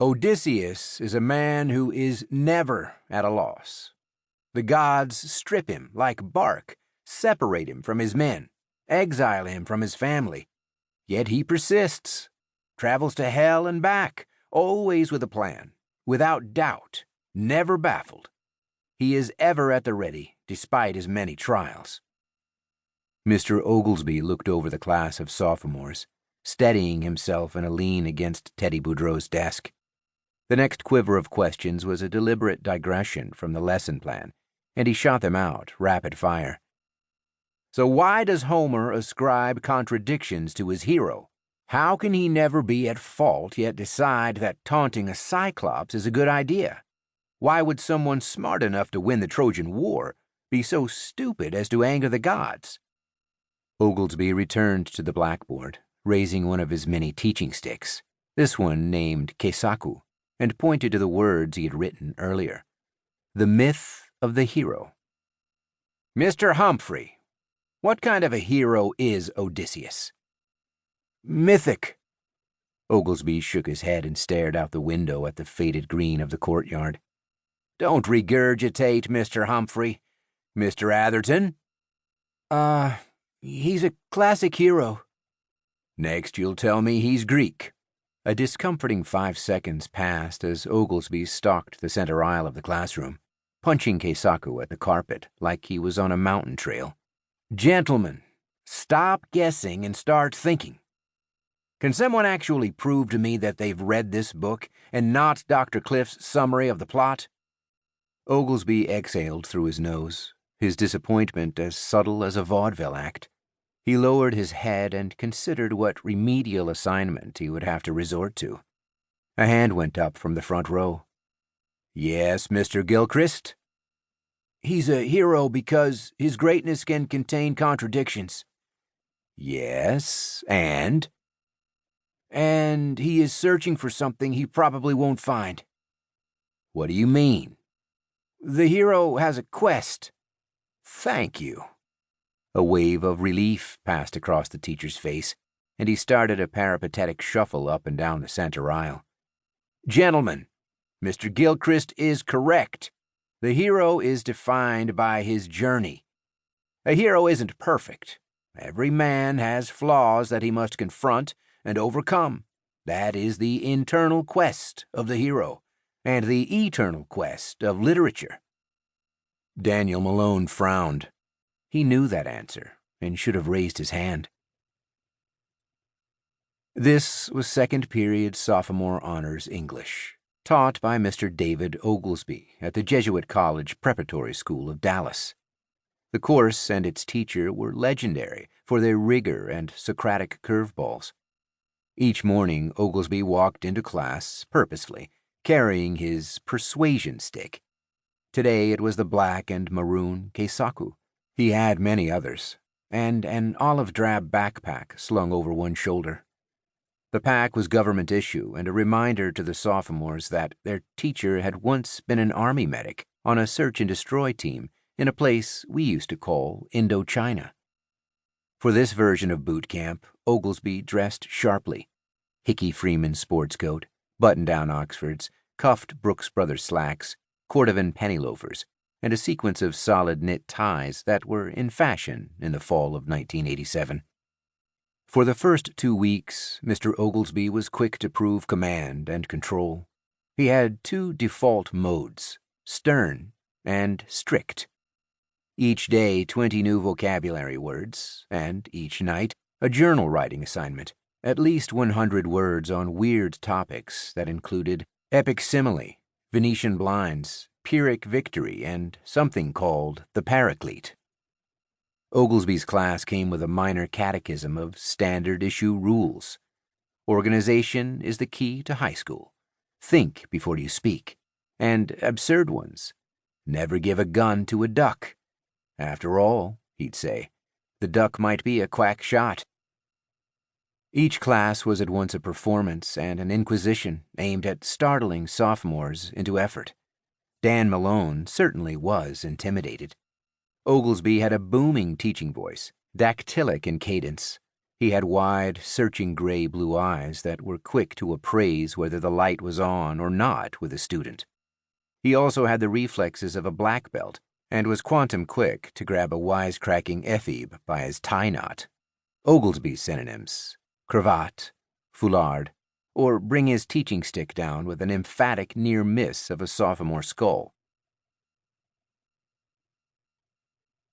Odysseus is a man who is never at a loss. The gods strip him like bark, separate him from his men, exile him from his family. Yet he persists, travels to hell and back, always with a plan, without doubt, never baffled. He is ever at the ready, despite his many trials. Mr. Oglesby looked over the class of sophomores, steadying himself in a lean against Teddy Boudreau's desk. The next quiver of questions was a deliberate digression from the lesson plan, and he shot them out, rapid fire. So why does Homer ascribe contradictions to his hero? How can he never be at fault yet decide that taunting a Cyclops is a good idea? Why would someone smart enough to win the Trojan War be so stupid as to anger the gods? Oglesby returned to the blackboard, raising one of his many teaching sticks, this one named Keisaku, and pointed to the words he had written earlier. The myth of the hero. Mr. Humphrey, what kind of a hero is Odysseus? Mythic. Oglesby shook his head and stared out the window at the faded green of the courtyard. Don't regurgitate, Mr. Humphrey. Mr. Atherton? He's a classic hero. Next you'll tell me he's Greek. A discomforting 5 seconds passed as Oglesby stalked the center aisle of the classroom, punching Keisaku at the carpet like he was on a mountain trail. Gentlemen, stop guessing and start thinking. Can someone actually prove to me that they've read this book and not Dr. Cliff's summary of the plot? Oglesby exhaled through his nose, his disappointment as subtle as a vaudeville act. He lowered his head and considered what remedial assignment he would have to resort to. A hand went up from the front row. Yes, Mr. Gilchrist? He's a hero because his greatness can contain contradictions. Yes, and? And he is searching for something he probably won't find. What do you mean? The hero has a quest. Thank you. A wave of relief passed across the teacher's face, and he started a peripatetic shuffle up and down the center aisle. Gentlemen, Mr. Gilchrist is correct. The hero is defined by his journey. A hero isn't perfect. Every man has flaws that he must confront and overcome. That is the internal quest of the hero, and the eternal quest of literature. Daniel Malone frowned. He knew that answer, and should have raised his hand. This was second period sophomore honors English, taught by Mr. David Oglesby at the Jesuit College Preparatory School of Dallas. The course and its teacher were legendary for their rigor and Socratic curveballs. Each morning, Oglesby walked into class purposefully, carrying his persuasion stick. Today it was the black and maroon Keisaku. He had many others, and an olive-drab backpack slung over one shoulder. The pack was government issue and a reminder to the sophomores that their teacher had once been an army medic on a search and destroy team in a place we used to call Indochina. For this version of boot camp, Oglesby dressed sharply. Hickey Freeman sports coat, button-down Oxfords, cuffed Brooks Brothers slacks, cordovan penny loafers, and a sequence of solid knit ties that were in fashion in the fall of 1987. For the first 2 weeks, Mr. Oglesby was quick to prove command and control. He had 2 default modes, stern and strict. Each day 20 new vocabulary words, and each night a journal writing assignment, at least 100 words on weird topics that included epic simile, Venetian blinds, Pyrrhic victory, and something called the Paraclete. Oglesby's class came with a minor catechism of standard issue rules. Organization is the key to high school. Think before you speak. And absurd ones. Never give a gun to a duck. After all, he'd say, the duck might be a quack shot. Each class was at once a performance and an inquisition aimed at startling sophomores into effort. Dan Malone certainly was intimidated. Oglesby had a booming teaching voice, dactylic in cadence. He had wide, searching gray-blue eyes that were quick to appraise whether the light was on or not with a student. He also had the reflexes of a black belt and was quantum quick to grab a wisecracking ephebe by his tie knot. Oglesby's synonyms: cravat, foulard, or bring his teaching stick down with an emphatic near miss of a sophomore skull.